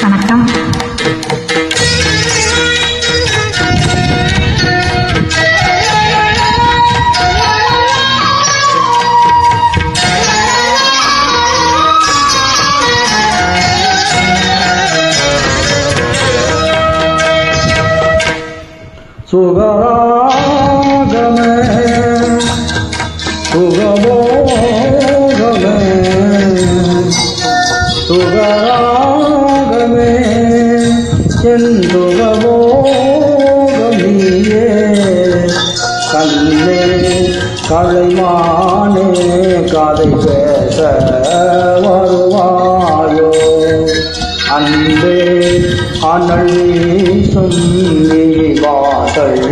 வணக்கம். சுகராகமே சுகபோகமே சுகராகமே என் சுகபோகமியே கண்ணே கலைமானே கதை பேச வருவாயோ அன்பே அனல் வீசும் வாசல்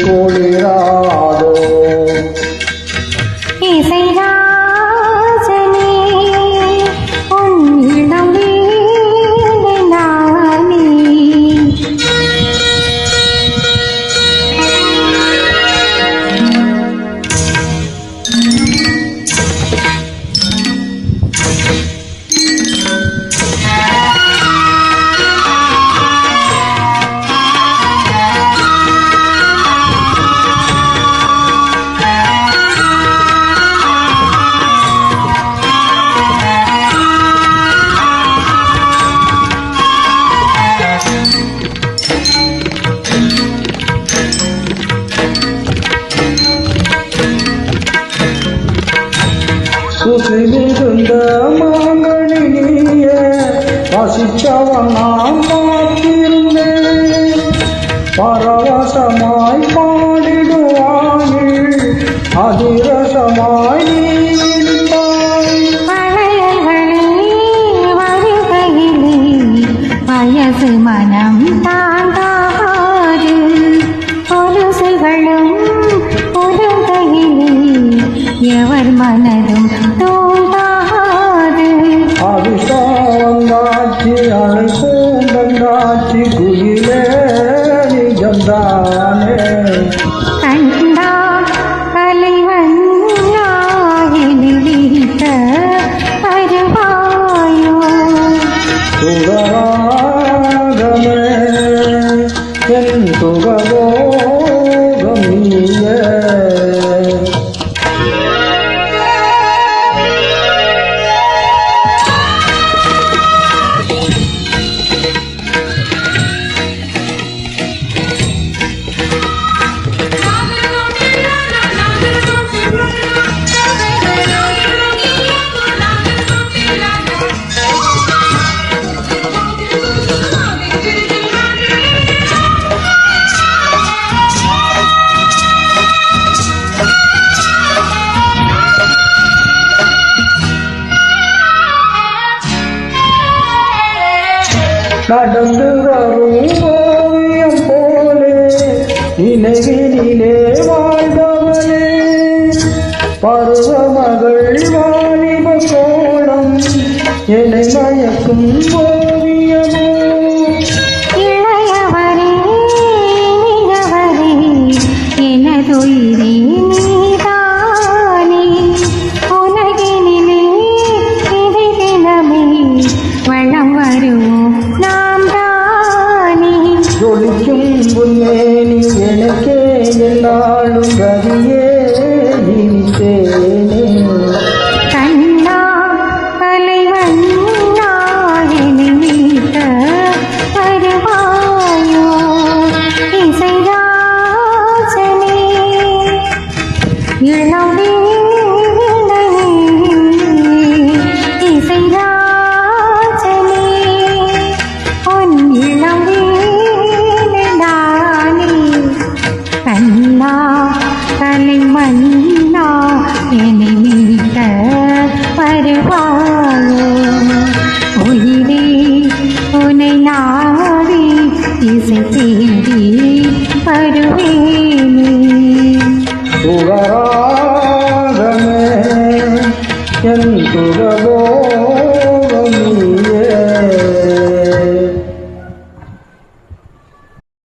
குளிராதோ இசைராஜனே உன் இளம் வீடு நானே குசிலிருந்த மாங்கனியே வசித்தவன் நான் பார்த்திருந்தேன் பரவசமாய் பாடிடுவாயில் அதிரசமாய் நீந்தாய் வயசு மனம் தாங்காது பொருசுகளும் பொருகையிலே எவர் மனதும் தோன்றாது அதிசாவங்காட்சி அழைப்பூங்கங்காட்சி குயிலே நிஜம்தானே கண்டா கலைவன் வீட்ட வருவாயோ சுகராகமே என் சுகபோகம் நீயே நடந்து வரும் ஓவியம் போலே நினைவினிலே வாழ்ந்தவனே பருவமகள் வாலிப கோலம் என்னை மயக்கும் ஓவியமோ இளையவரே நிகவரே எனதுயிரே நீதானே உலகினிலே இதை தினமே வளம் வருவோம் நாம் தானே ஜொலிக்கும் புன்னேனி எனக்கே எல்லாளும் கதியே இனித்தேனே கண்ணா கலைவண்ணா என்னை மீட்ட வருவாயோ இசைராஜனே இளம் வீணனே இசைராஜனே உன் இளம் வீடு நானே கண்ணா கலைமண்ணா என்னை மீட்ட வருவாயோ உயிரே உன்னை நாடி இசை தேடி வருவேனே சுகரா